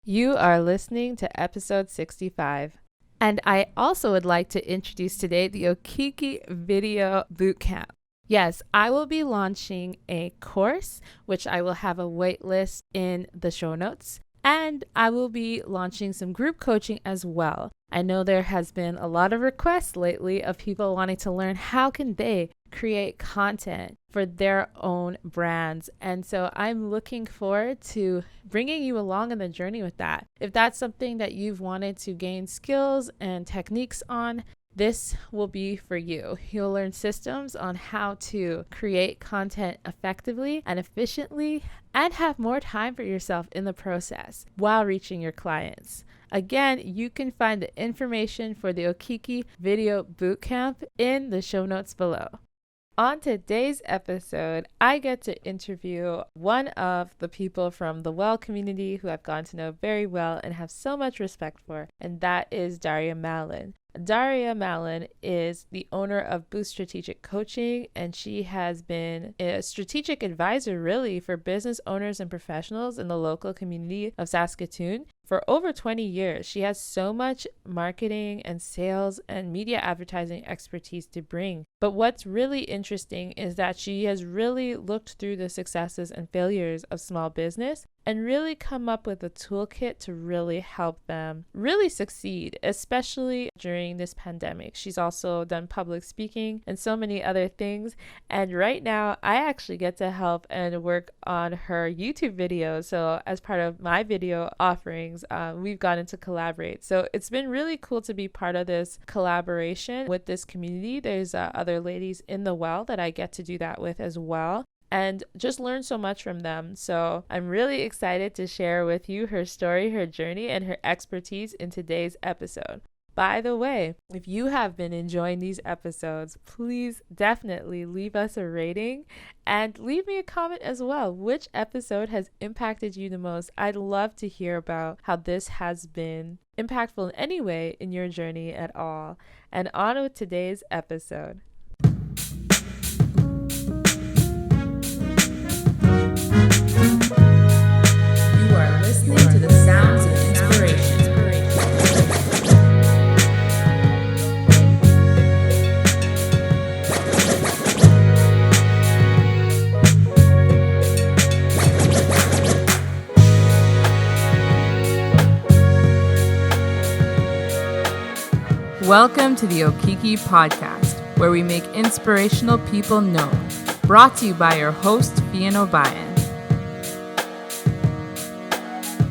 You are listening to episode 65. And I also would like to introduce today the Okiki Video Bootcamp. Yes, I will be launching a course, which I will have a wait list in the show notes. And I will be launching some group coaching as well. I know there has been a lot of requests lately of people wanting to learn how can they create content for their own brands. And so I'm looking forward to bringing you along in the journey with that. If that's something that you've wanted to gain skills and techniques on, this will be for you. You'll learn systems on how to create content effectively and efficiently and have more time for yourself in the process while reaching your clients. Again, you can find the information for the Okiki Video Bootcamp in the show notes below. On today's episode, I get to interview one of the people from the Well community who I've gotten to know very well and have so much respect for, and that is Daria Malin. Daria Malin is the owner of Boost Strategic Coaching, and she has been a strategic advisor really for business owners and professionals in the local community of Saskatoon for over 20 years. She has so much marketing and sales and media advertising expertise to bring. But what's really interesting is that she has really looked through the successes and failures of small business and really come up with a toolkit to really help them really succeed, especially during this pandemic. She's also done public speaking and so many other things. And right now, I actually get to help and work on her YouTube videos. So as part of my video offerings, we've gotten to collaborate. So it's been really cool to be part of this collaboration with this community. There's other ladies in the Well that I get to do that with as well, and just learn so much from them. So I'm really excited to share with you her story, her journey, and her expertise in today's episode. By the way, if you have been enjoying these episodes, please definitely leave us a rating and leave me a comment as well. Which episode has impacted you the most? I'd love to hear about how this has been impactful in any way in your journey at all. And on with today's episode. You are listening to the sounds of inspiration. Welcome to the Okiki Podcast, where we make inspirational people known. Brought to you by your host, Fian O'Brien.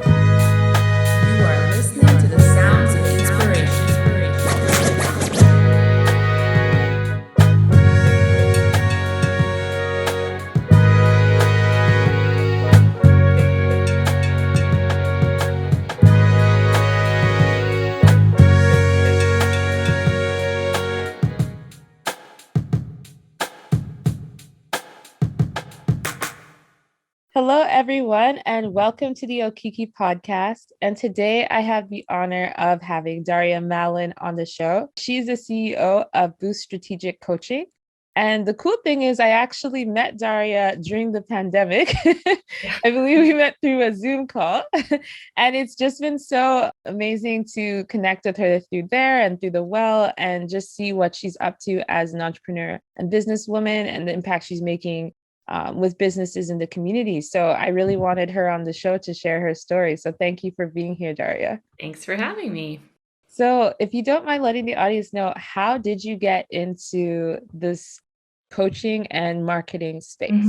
You are listening to the sounds of inspiration. Hello, everyone, and welcome to the Okiki Podcast. And today I have the honor of having Daria Malin on the show. She's the CEO of Boost Strategic Coaching. And the cool thing is I actually met Daria during the pandemic. I believe we met through a Zoom call. And it's just been so amazing to connect with her through there and through the Well and just see what she's up to as an entrepreneur and businesswoman and the impact she's making with businesses in the community. So I really wanted her on the show to share her story. So thank you for being here, Daria. Thanks for having me. So if you don't mind letting the audience know, how did you get into this coaching and marketing space?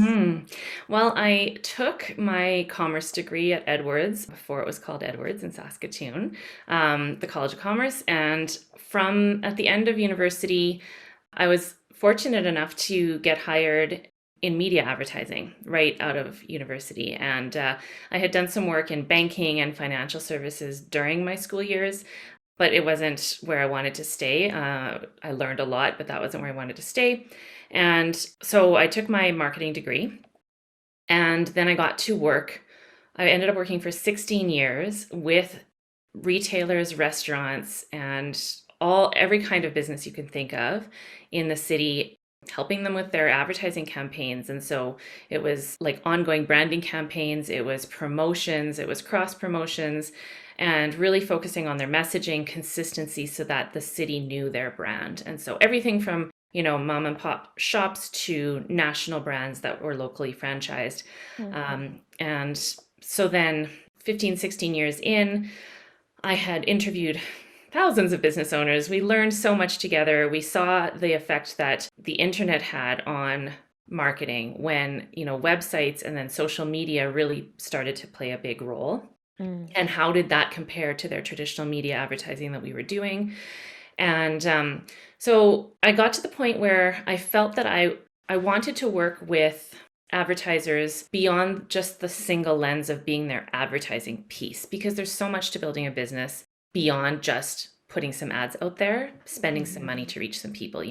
Well, I took my commerce degree at Edwards, before it was called Edwards in Saskatoon, the College of Commerce. And at the end of university, I was fortunate enough to get hired in media advertising right out of university. And I had done some work in banking and financial services during my school years, but it wasn't where I wanted to stay. I learned a lot, but that wasn't where I wanted to stay. And so I took my marketing degree, and then I got to work. I ended up working for 16 years with retailers, restaurants, and every kind of business you can think of in the city helping them with their advertising campaigns. And so it was like ongoing branding campaigns, it was promotions, it was cross promotions, and really focusing on their messaging consistency so that the city knew their brand. And so everything from, mom and pop shops to national brands that were locally franchised. And so then 15, 16 years in, I had interviewed thousands of business owners. We learned so much together. We saw the effect that the internet had on marketing when, websites and then social media really started to play a big role. And how did that compare to their traditional media advertising that we were doing? And so I got to the point where I felt that I wanted to work with advertisers beyond just the single lens of being their advertising piece, because there's so much to building a business beyond just putting some ads out there, spending some money to reach some people,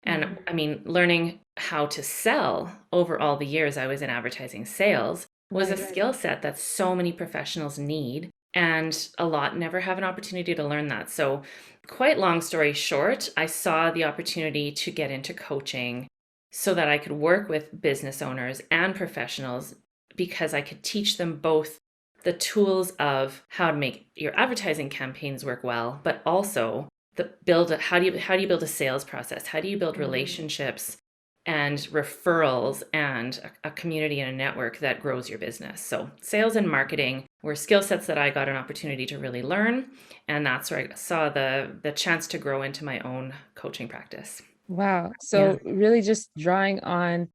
And I mean, learning how to sell over all the years I was in advertising sales was a skill set that so many professionals need. And a lot never have an opportunity to learn that. So quite long story short, I saw the opportunity to get into coaching so that I could work with business owners and professionals, because I could teach them both the tools of how to make your advertising campaigns work well, but also how do you build a sales process? How do you build relationships and referrals and a community and a network that grows your business? So sales and marketing were skill sets that I got an opportunity to really learn. And that's where I saw the chance to grow into my own coaching practice. Wow. So really just drawing on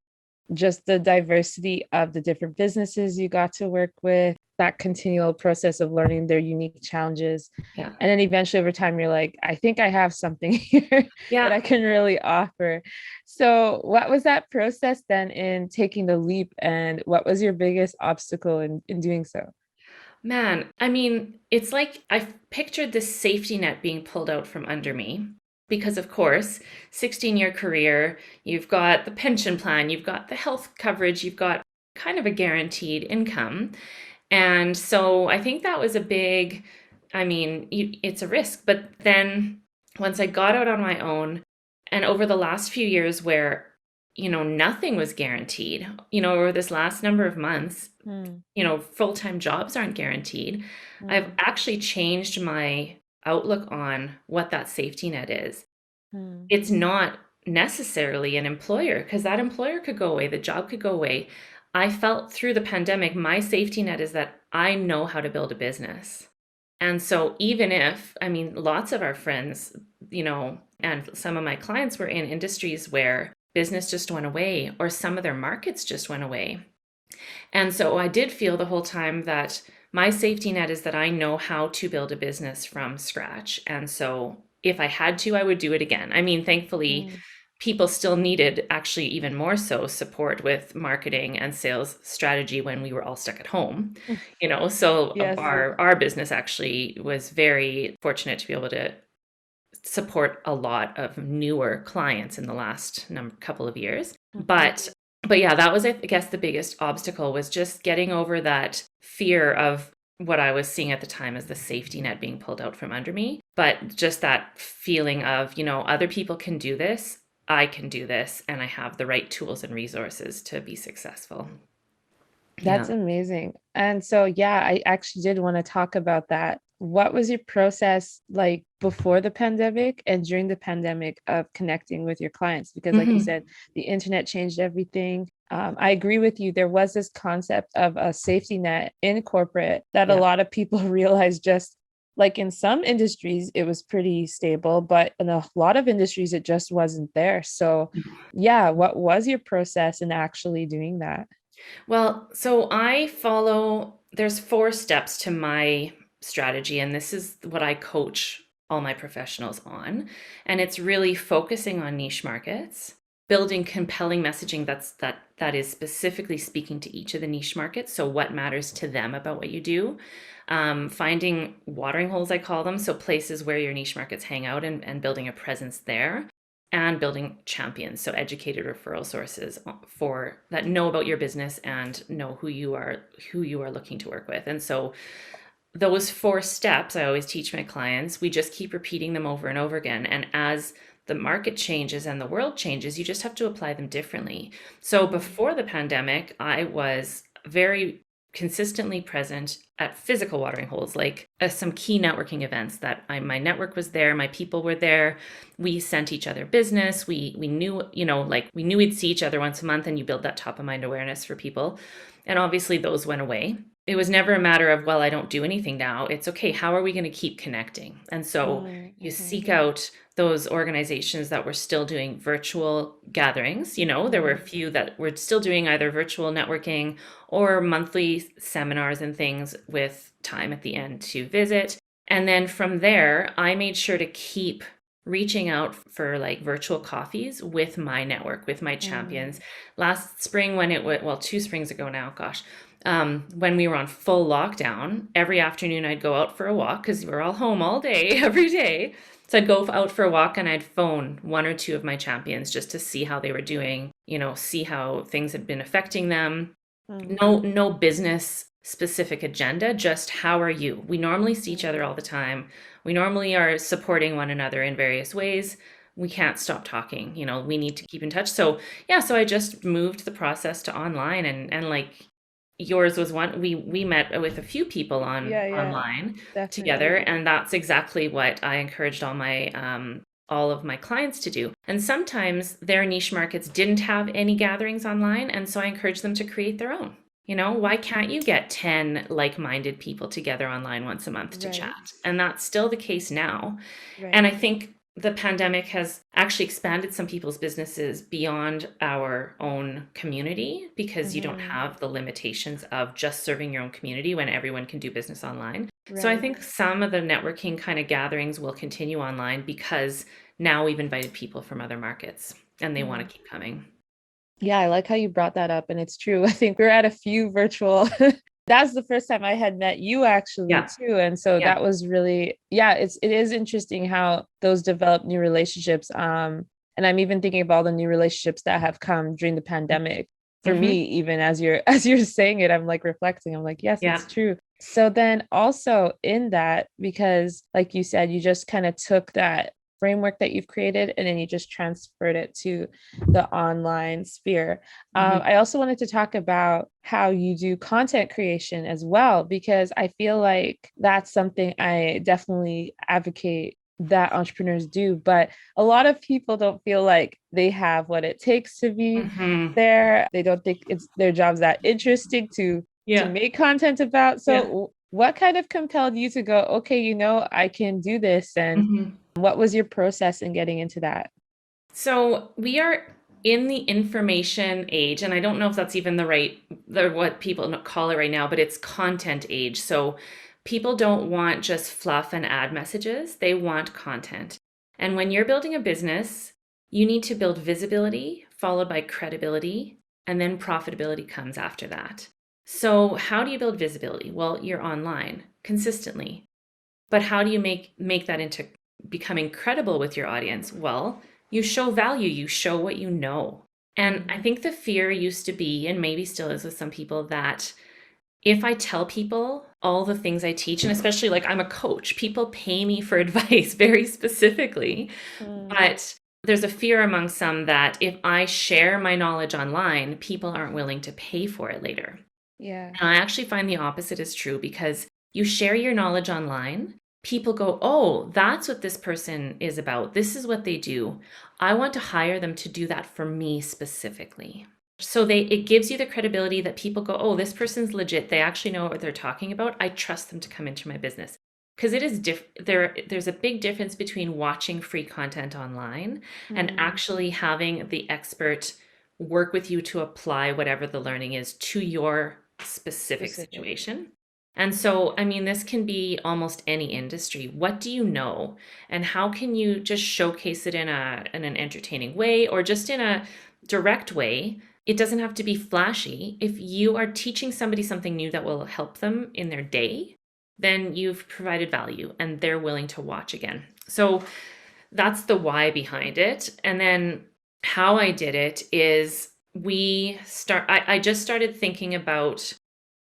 just the diversity of the different businesses you got to work with, that continual process of learning their unique challenges. Yeah. And then eventually over time, you're like, I think I have something here that I can really offer. So what was that process then in taking the leap, and what was your biggest obstacle in doing so? Man, I mean, it's like I pictured this safety net being pulled out from under me. Because, of course, 16-year career, you've got the pension plan, you've got the health coverage, you've got kind of a guaranteed income. And so I think that was it's a risk. But then once I got out on my own, and over the last few years where, nothing was guaranteed, over this last number of months, full-time jobs aren't guaranteed. I've actually changed my outlook on what that safety net is. It's not necessarily an employer, because that employer could go away, the job could go away. I felt through the pandemic, my safety net is that I know how to build a business. And so even if, lots of our friends, and some of my clients were in industries where business just went away, or some of their markets just went away. And so I did feel the whole time that my safety net is that I know how to build a business from scratch. And so if I had to, I would do it again. Thankfully, people still needed, actually even more so, support with marketing and sales strategy when we were all stuck at home. So our business actually was very fortunate to be able to support a lot of newer clients in the last couple of years. But yeah, that was, I guess, the biggest obstacle, was just getting over that fear of what I was seeing at the time as the safety net being pulled out from under me. But just that feeling of, other people can do this, I can do this, and I have the right tools and resources to be successful. That's amazing. And so, I actually did want to talk about that. What was your process like before the pandemic and during the pandemic of connecting with your clients? Because like you said, the internet changed everything. I agree with you. There was this concept of a safety net in corporate that a lot of people realized, just like in some industries, it was pretty stable, but in a lot of industries, it just wasn't there. So what was your process in actually doing that? Well, so there's 4 steps to my strategy, and this is what I coach all my professionals on. And it's really focusing on niche markets, building compelling messaging that is specifically speaking to each of the niche markets. So what matters to them about what you do, finding watering holes, I call them. So places where your niche markets hang out, and building a presence there, and building champions. So educated referral sources for that know about your business and know who you are looking to work with. And so those 4 steps I always teach my clients, we just keep repeating them over and over again. And as the market changes and the world changes, you just have to apply them differently. So before the pandemic, I was very consistently present at physical watering holes, like some key networking events that my network was there, my people were there. We sent each other business. We knew, like we knew we'd see each other once a month, and you build that top of mind awareness for people. And obviously those went away. It was never a matter of, well, I don't do anything now. It's okay, how are we going to keep connecting? And so you seek out those organizations that were still doing virtual gatherings. There were a few that were still doing either virtual networking or monthly seminars and things with time at the end to visit. And then from there, I made sure to keep reaching out for like virtual coffees with my network, with my champions. Last spring, when it went, well, 2 springs ago now, gosh, when we were on full lockdown, every afternoon I'd go out for a walk because we were all home all day, every day. So I'd go out for a walk and I'd phone 1 or 2 of my champions just to see how they were doing, see how things had been affecting them. No business specific agenda, just how are you? We normally see each other all the time. We normally are supporting one another in various ways. We can't stop talking, we need to keep in touch. So yeah, so I just moved the process to online, and like yours was one, we met with a few people online together, and that's exactly what I encouraged all of my clients to do. And sometimes their niche markets didn't have any gatherings online, and so I encouraged them to create their own. Why can't you get 10 like-minded people together online once a month to chat? And that's still the case now. And I think the pandemic has actually expanded some people's businesses beyond our own community, because you don't have the limitations of just serving your own community when everyone can do business online. So I think some of the networking kind of gatherings will continue online because now we've invited people from other markets and they want to keep coming. Yeah, I like how you brought that up. And it's true. I think we're at a few virtual. That's the first time I had met you actually too. And so that was really, it is interesting how those develop new relationships. And I'm even thinking about all the new relationships that have come during the pandemic. For me, even as you're saying it, I'm like reflecting. I'm like, yes, it's true. So then also in that, because like you said, you just kind of took that framework that you've created and then you just transferred it to the online sphere. I also wanted to talk about how you do content creation as well, because I feel like that's something I definitely advocate that entrepreneurs do, but a lot of people don't feel like they have what it takes to be there. They don't think it's their job's that interesting to make content about. So what kind of compelled you to go, okay, I can do this? And what was your process in getting into that? So we are in the information age, and I don't know if that's even what people call it right now, but it's content age. So people don't want just fluff and ad messages. They want content. And when you're building a business, you need to build visibility followed by credibility, and then profitability comes after that. So how do you build visibility? Well, you're online consistently. But how do you make that into becoming credible with your audience? Well, you show value, you show what you know. And I think the fear used to be, and maybe still is with some people, that if I tell people all the things I teach, and especially like I'm a coach, people pay me for advice very specifically, but there's a fear among some that if I share my knowledge online, people aren't willing to pay for it later. Yeah. And I actually find the opposite is true, because you share your knowledge online, people go, oh, that's what this person is about. This is what they do. I want to hire them to do that for me specifically. So it gives you the credibility that people go, oh, this person's legit. They actually know what they're talking about. I trust them to come into my business. Because it is there's a big difference between watching free content online and actually having the expert work with you to apply whatever the learning is to your specific situation. And so, I mean, this can be almost any industry. What do you know? And how can you just showcase it in an entertaining way, or just in a direct way? It doesn't have to be flashy. If you are teaching somebody something new that will help them in their day, then you've provided value and they're willing to watch again. So that's the why behind it. And then how I did it is I just started thinking about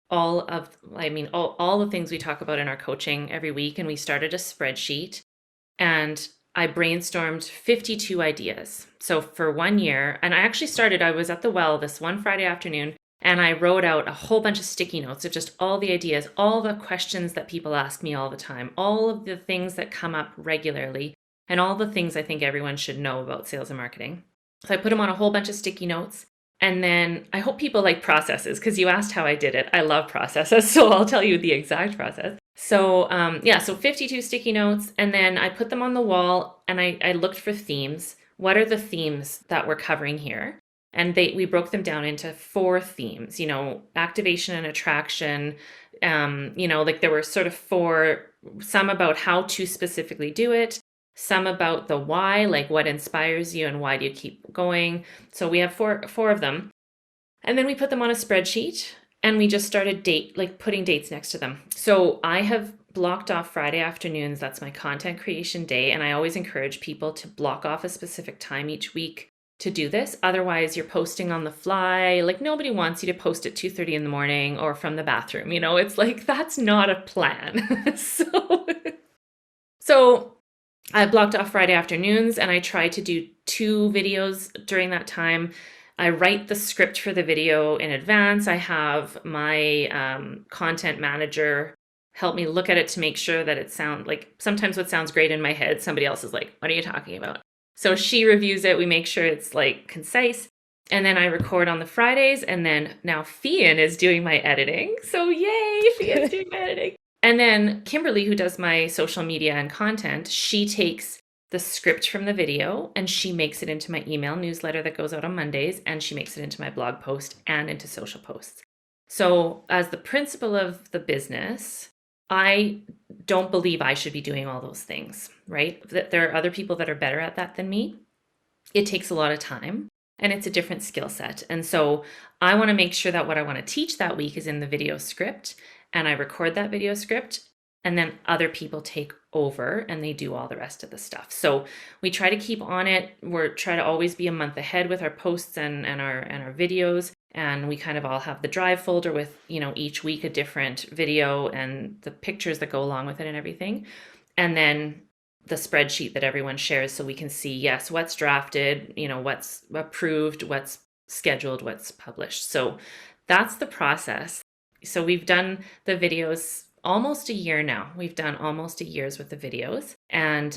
all the things we talk about in our coaching every week. And we started a spreadsheet, and I brainstormed 52 ideas. So for 1 year, and I was at the well this one Friday afternoon, and I wrote out a whole bunch of sticky notes of just all the ideas, all the questions that people ask me all the time, all of the things that come up regularly, and all the things I think everyone should know about sales and marketing. So I put them on a whole bunch of sticky notes. And then I hope people like processes, because you asked how I did it. I love processes, so I'll tell you the exact process. So so 52 sticky notes, and then I put them on the wall, and I looked for themes. What are the themes that we're covering here? And we broke them down into 4 themes, activation and attraction. Like there were sort of 4, some about how to specifically do it, some about the why, like what inspires you and why do you keep going. So we have four of them. And then we put them on a spreadsheet, and we just started putting dates next to them. So I have blocked off Friday afternoons. That's my content creation day. And I always encourage people to block off a specific time each week to do this. Otherwise, you're posting on the fly. Like nobody wants you to post at 2:30 in the morning or from the bathroom. It's like, that's not a plan. So I blocked off Friday afternoons, and I try to do 2 videos during that time. I write the script for the video in advance. I have my content manager help me look at it to make sure that it sounds like, sometimes what sounds great in my head, somebody else is like, what are you talking about? So she reviews it. We make sure it's like concise. And then I record on the Fridays. And then now Fian is doing my editing. So yay, Fian's doing my editing. And then Kimberly, who does my social media and content, she takes the script from the video and she makes it into my email newsletter that goes out on Mondays, and she makes it into my blog post and into social posts. So as the principal of the business, I don't believe I should be doing all those things, right? That there are other people that are better at that than me. It takes a lot of time, and it's a different skill set. And so I want to make sure that what I want to teach that week is in the video script, and I record that video script, and then other people take over and they do all the rest of the stuff. So we try to keep on it. We're try to always be a month ahead with our posts and our videos. And we kind of all have the drive folder with, each week a different video and the pictures that go along with it and everything. And then the spreadsheet that everyone shares, so we can see, yes, what's drafted, what's approved, what's scheduled, what's published. So that's the process. So we've done the videos almost a year now. We've done almost a year's with the videos. And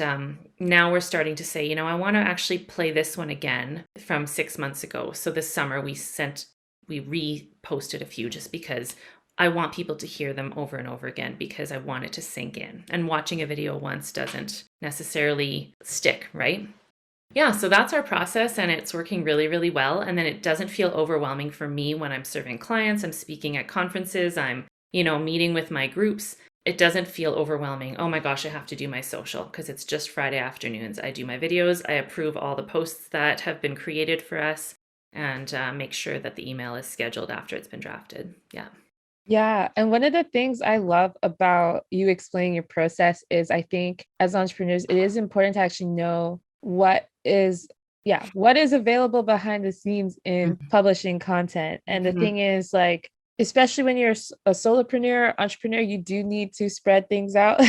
now we're starting to say, I want to actually play this one again from 6 months ago. So this summer we reposted a few, just because I want people to hear them over and over again, because I want it to sink in. And watching a video once doesn't necessarily stick, right? Yeah, so that's our process, and it's working really, really well. And then it doesn't feel overwhelming for me when I'm serving clients, I'm speaking at conferences, I'm, meeting with my groups. It doesn't feel overwhelming. Oh my gosh, I have to do my social, because it's just Friday afternoons. I do my videos, I approve all the posts that have been created for us, and make sure that the email is scheduled after it's been drafted. Yeah. Yeah. And one of the things I love about you explaining your process is, I think as entrepreneurs, it is important to actually know what is available behind the scenes in publishing content. And the thing is, like, especially when you're a solopreneur, entrepreneur, you do need to spread things out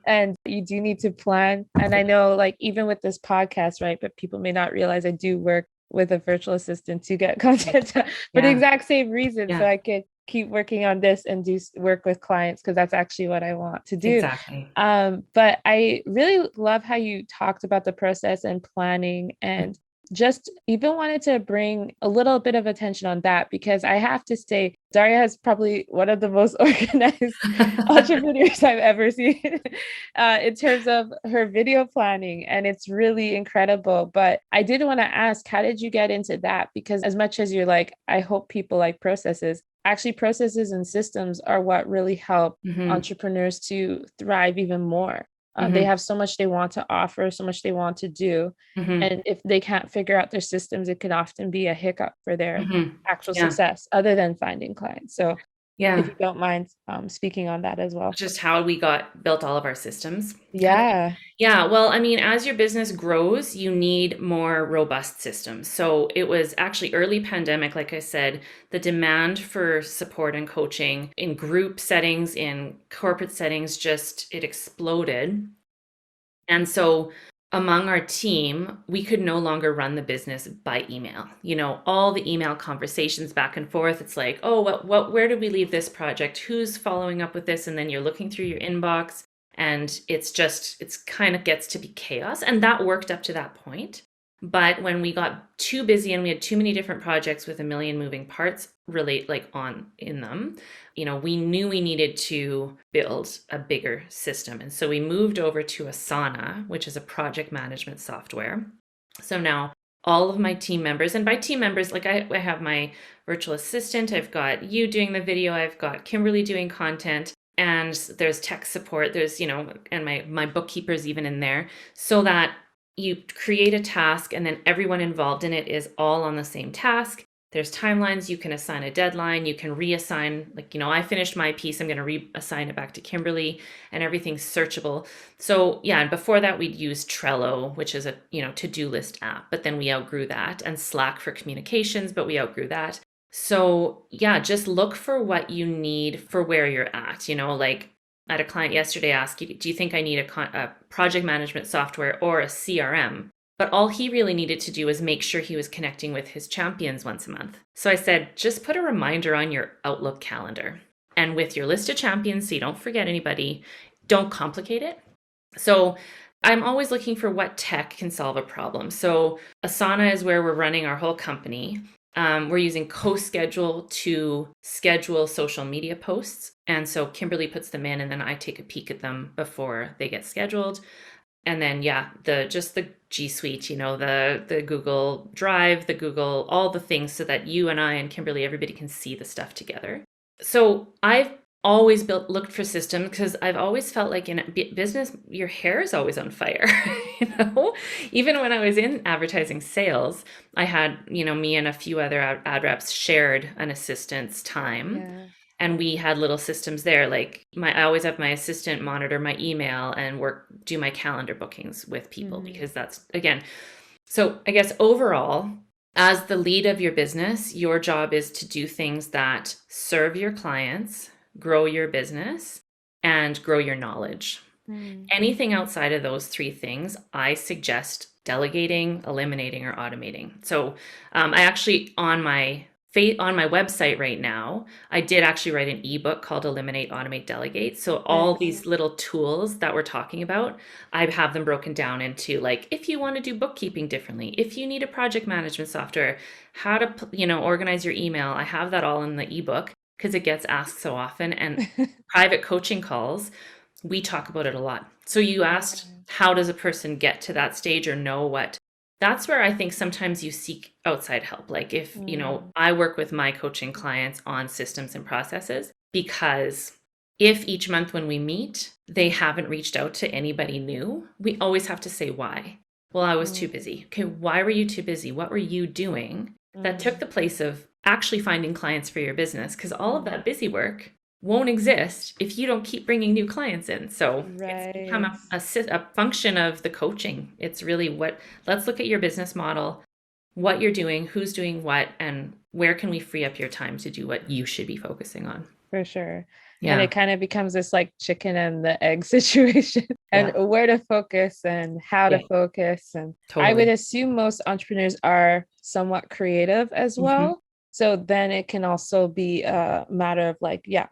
and you do need to plan. And I know, like, even with this podcast, right, but people may not realize I do work with a virtual assistant to get content for the exact same reason. So I could keep working on this and do work with clients, because that's actually what I want to do. Exactly. But I really love how you talked about the process and planning, and just even wanted to bring a little bit of attention on that, because I have to say, Daria is probably one of the most organized entrepreneurs I've ever seen in terms of her video planning. And it's really incredible. But I did want to ask, how did you get into that? Because as much as you're like, I hope people like processes, actually processes and systems are what really help entrepreneurs to thrive even more. They have so much they want to offer, so much they want to do. And if they can't figure out their systems, it can often be a hiccup for their actual success, other than finding clients. So if you don't mind speaking on that as well. Just how we built all of our systems. Yeah. Yeah. Well, I mean, as your business grows, you need more robust systems. So it was actually early pandemic, like I said, the demand for support and coaching in group settings, in corporate settings, it exploded. And so among our team, we could no longer run the business by email. All the email conversations back and forth. It's like, oh, where did we leave this project? Who's following up with this? And then you're looking through your inbox, and it's kind of gets to be chaos. And that worked up to that point. But when we got too busy and we had too many different projects with a million moving parts in them, we knew we needed to build a bigger system. And so we moved over to Asana, which is a project management software. So now all of my team members, and by team members, like I have my virtual assistant, I've got you doing the video, I've got Kimberly doing content, and there's tech support, there's, and my bookkeeper's even in there, so that you create a task and then everyone involved in it is all on the same task. There's timelines, you can assign a deadline, you can reassign, I finished my piece, I'm going to reassign it back to Kimberly, and everything's searchable. So yeah, and before that we'd use Trello, which is a, to-do list app, but then we outgrew that, and Slack for communications, but we outgrew that. So yeah, just look for what you need for where you're at, I had a client yesterday ask, do you think I need a project management software or a CRM? But all he really needed to do was make sure he was connecting with his champions once a month. So I said, just put a reminder on your Outlook calendar. And with your list of champions, so you don't forget anybody, don't complicate it. So I'm always looking for what tech can solve a problem. So Asana is where we're running our whole company. We're using CoSchedule to schedule social media posts. And so Kimberly puts them in, and then I take a peek at them before they get scheduled. And then, yeah, the G Suite, the Google Drive, the Google, all the things, so that you and I and Kimberly, everybody can see the stuff together. So I've always looked for systems, because I've always felt like in business, your hair is always on fire. Even when I was in advertising sales, I had, me and a few other ad reps shared an assistant's time. Yeah. And we had little systems there. I always have my assistant monitor my email and do my calendar bookings with people, because that's, again, so I guess overall, as the lead of your business, your job is to do things that serve your clients, grow your business, and grow your knowledge. Anything outside of those three things, I suggest delegating, eliminating, or automating. So I actually, on my website right now, I did actually write an ebook called Eliminate, Automate, Delegate. So all these little tools that we're talking about, I have them broken down into, if you want to do bookkeeping differently, if you need a project management software, how to, organize your email. I have that all in the ebook, because it gets asked so often. And private coaching calls, we talk about it a lot. So you asked, how does a person get to that stage or know what? That's where I think sometimes you seek outside help. If, I work with my coaching clients on systems and processes, because if each month when we meet, they haven't reached out to anybody new, we always have to say why. Well, I was too busy. Okay, why were you too busy? What were you doing that took the place of actually finding clients for your business? Because all of that busy work won't exist if you don't keep bringing new clients in. So it's become a function of the coaching. It's really let's look at your business model, what you're doing, who's doing what, and where can we free up your time to do what you should be focusing on. For sure. Yeah. And it kind of becomes this chicken and the egg situation, and where to focus and how to focus. And totally. I would assume most entrepreneurs are somewhat creative as well. So then it can also be a matter of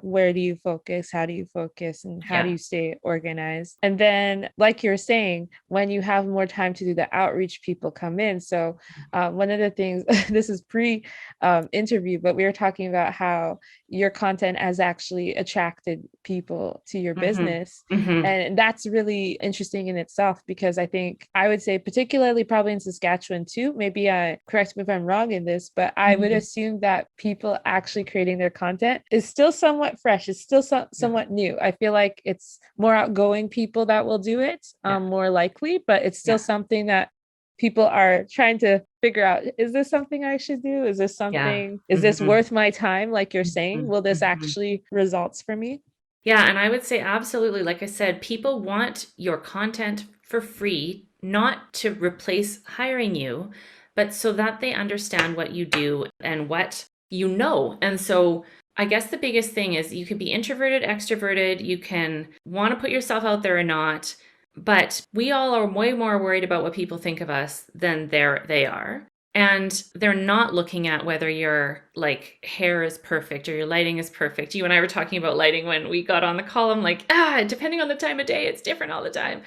where do you focus? How do you focus? And how do you stay organized? And then, like you're saying, when you have more time to do the outreach, people come in. So one of the things, this is pre-interview, but we were talking about how your content has actually attracted people to your business. And that's really interesting in itself, because I think I would say, particularly probably in Saskatchewan too, maybe correct me if I'm wrong in this, but I would assume that people actually creating their content is still somewhat fresh. It's still somewhat new. I feel like it's more outgoing people that will do it, more likely, but it's still something that people are trying to figure out. Is this something I should do? Is this something, is this worth my time? Like you're saying, will this actually results for me? Yeah. And I would say absolutely. Like I said, people want your content for free, not to replace hiring you, but so that they understand what you do and what you know. And so I guess the biggest thing is you can be introverted, extroverted, you can want to put yourself out there or not, But we all are way more worried about what people think of us than they are. And they're not looking at whether your like hair is perfect or your lighting is perfect. You and I were talking about lighting when we got on the call. I'm like, depending on the time of day, it's different all the time.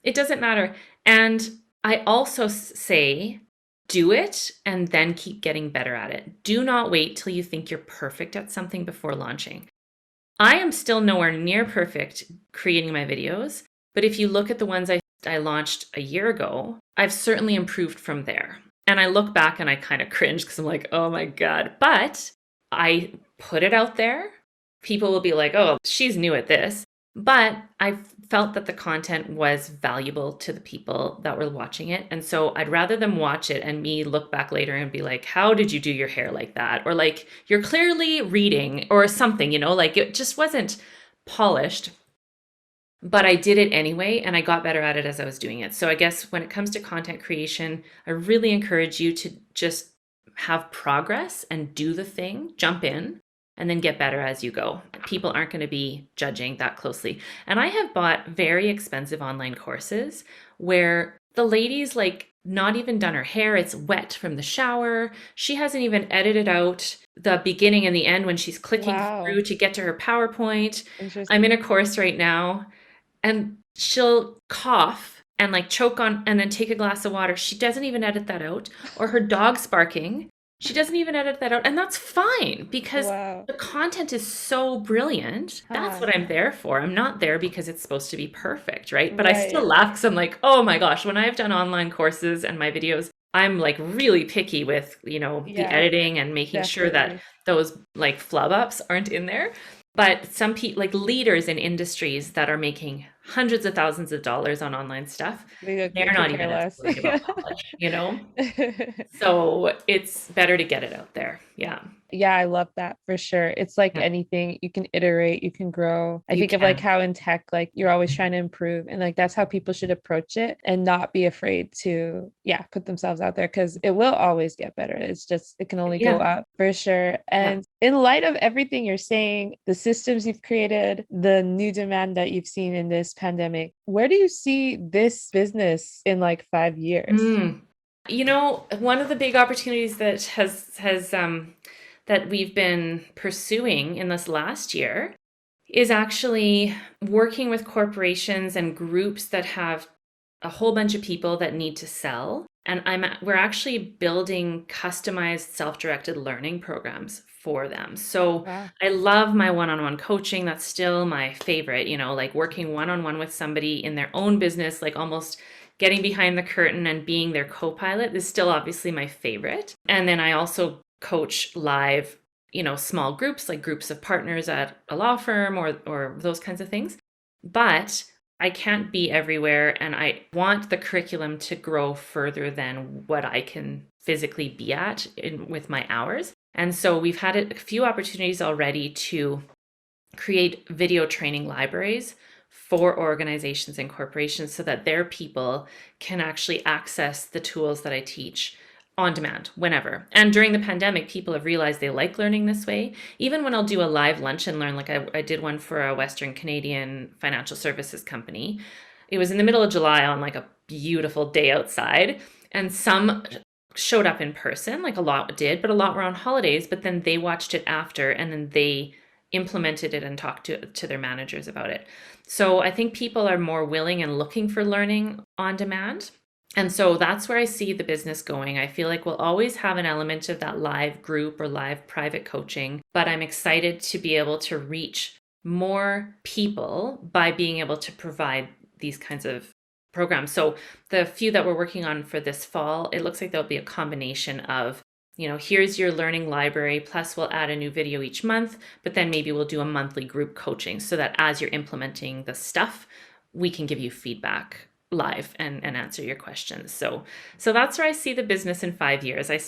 It doesn't matter. And I also say, do it and then keep getting better at it. Do not wait till you think you're perfect at something before launching. I am still nowhere near perfect creating my videos, but if you look at the ones I launched a year ago, I've certainly improved from there. And I look back and I kind of cringe because I'm like, oh my God. But I put it out there. People will be like, oh, she's new at this. But I felt that the content was valuable to the people that were watching it. And so I'd rather them watch it and me look back later and be like, how did you do your hair like that? Or like, you're clearly reading or something, like it just wasn't polished. But I did it anyway, and I got better at it as I was doing it. So I guess when it comes to content creation, I really encourage you to just have progress and do the thing, jump in, and then get better as you go. People aren't going to be judging that closely. And I have bought very expensive online courses where the lady's like not even done her hair. It's wet from the shower. She hasn't even edited out the beginning and the end when she's clicking through to get to her PowerPoint. I'm in a course right now and she'll cough and like choke on and then take a glass of water. She doesn't even edit that out. Or her dog's barking. She doesn't even edit that out. And that's fine because the content is so brilliant. That's what I'm there for. I'm not there because it's supposed to be perfect, right? But I still laugh because I'm like, oh my gosh, when I've done online courses and my videos, I'm like really picky with, the editing and making sure that those like flub ups aren't in there. But some people, like leaders in industries that are making hundreds of thousands of dollars on online stuff, they're not even as worried about polish, So it's better to get it out there. Yeah. Yeah, I love that for sure. It's like anything, you can iterate, you can grow. I think of like how in tech, like you're always trying to improve, and like that's how people should approach it and not be afraid to, put themselves out there because it will always get better. It's just, it can only go up for sure. And in light of everything you're saying, the systems you've created, the new demand that you've seen in this pandemic, where do you see this business in like 5 years? One of the big opportunities that has that we've been pursuing in this last year is actually working with corporations and groups that have a whole bunch of people that need to sell. And we're actually building customized self-directed learning programs for them. So I love my one-on-one coaching. That's still my favorite, like working one-on-one with somebody in their own business, like almost getting behind the curtain and being their co-pilot is still obviously my favorite. And then I also coach live, small groups, like groups of partners at a law firm or those kinds of things. But I can't be everywhere, and I want the curriculum to grow further than what I can physically be at with my hours. And so we've had a few opportunities already to create video training libraries for organizations and corporations so that their people can actually access the tools that I teach on demand, whenever. And during the pandemic, people have realized they like learning this way. Even when I'll do a live lunch and learn, like I did one for a Western Canadian financial services company. It was in the middle of July on like a beautiful day outside. And some showed up in person, like a lot did, but a lot were on holidays. But then they watched it after and then they implemented it and talked to their managers about it. So I think people are more willing and looking for learning on demand. And so that's where I see the business going. I feel like we'll always have an element of that live group or live private coaching, but I'm excited to be able to reach more people by being able to provide these kinds of programs. So the few that we're working on for this fall, it looks like there'll be a combination of, here's your learning library, plus we'll add a new video each month, but then maybe we'll do a monthly group coaching so that as you're implementing the stuff, we can give you feedback live and answer your questions. So that's where I see the business in 5 years. I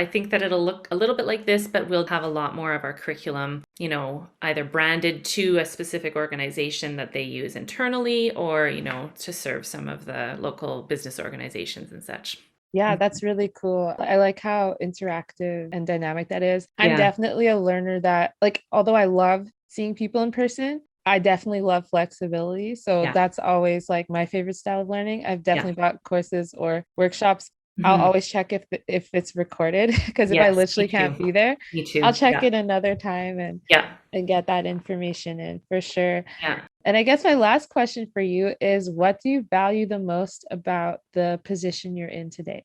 think that it'll look a little bit like this, but we'll have a lot more of our curriculum, either branded to a specific organization that they use internally or, to serve some of the local business organizations and such. Yeah, that's really cool. I like how interactive and dynamic that is. I'm definitely a learner that, like, although I love seeing people in person, I definitely love flexibility. So Yeah. that's always like my favorite style of learning. I've Yeah. definitely bought courses or workshops. I'll Mhm. always check if it's recorded because if I Yes, me literally can't too. be there, Me I'll too. check Yeah. it another time Yeah. and get that information in for sure. Yeah. And I guess my last question for you is what do you value the most about the position you're in today?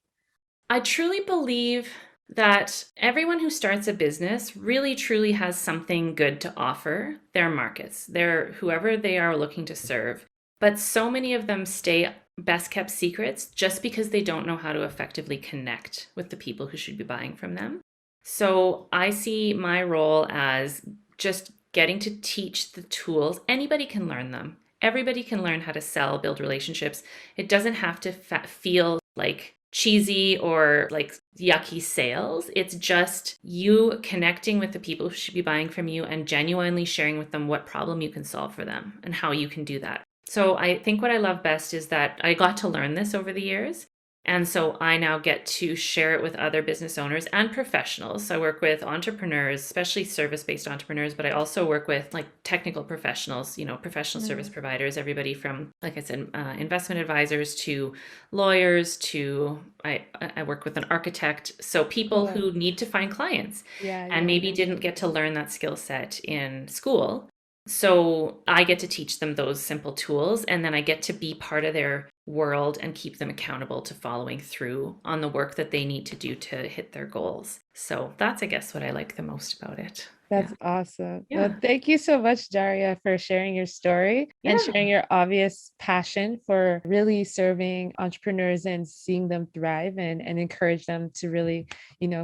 I truly believe that everyone who starts a business really truly has something good to offer their markets, their whoever they are looking to serve. But so many of them stay best kept secrets just because they don't know how to effectively connect with the people who should be buying from them. So I see my role as just getting to teach the tools. Anybody can learn them. Everybody can learn how to sell, build relationships. It doesn't have to feel like cheesy or like yucky sales. It's just you connecting with the people who should be buying from you and genuinely sharing with them what problem you can solve for them and how you can do that. So I think what I love best is that I got to learn this over the years. And so I now get to share it with other business owners and professionals. So I work with entrepreneurs, especially service-based entrepreneurs, but I also work with like technical professionals, professional service providers, everybody from, like I said, investment advisors to lawyers to I work with an architect. So people Cool. who need to find clients Yeah, and yeah. maybe didn't get to learn that skill set in school. So I get to teach them those simple tools, and then I get to be part of their world and keep them accountable to following through on the work that they need to do to hit their goals. So that's, I guess, what I like the most about it. Yeah. That's awesome. Well, Yeah. thank you so much, Daria, for sharing your story and Yeah. sharing your obvious passion for really serving entrepreneurs and seeing them thrive and encourage them to really,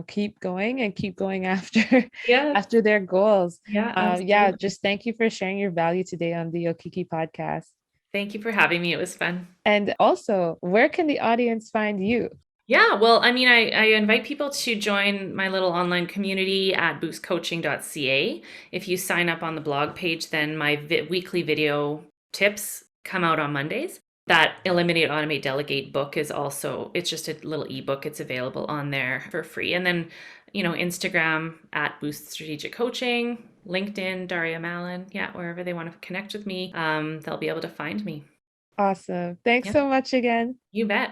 keep going and keep going after Yeah. after their goals. Yeah, Yeah, absolutely. just thank you for sharing your value today on the Okiki podcast. Thank you for having me. It was fun. And also, where can the audience find you? Yeah, well, I mean, I invite people to join my little online community at boostcoaching.ca. If you sign up on the blog page, then my weekly video tips come out on Mondays. That Eliminate, Automate, Delegate book is also, it's just a little ebook. It's available on there for free. And then, Instagram at Boost Strategic Coaching, LinkedIn, Daria Malin. Yeah, wherever they want to connect with me, they'll be able to find me. Awesome. Thanks Yeah, so much again. you bet.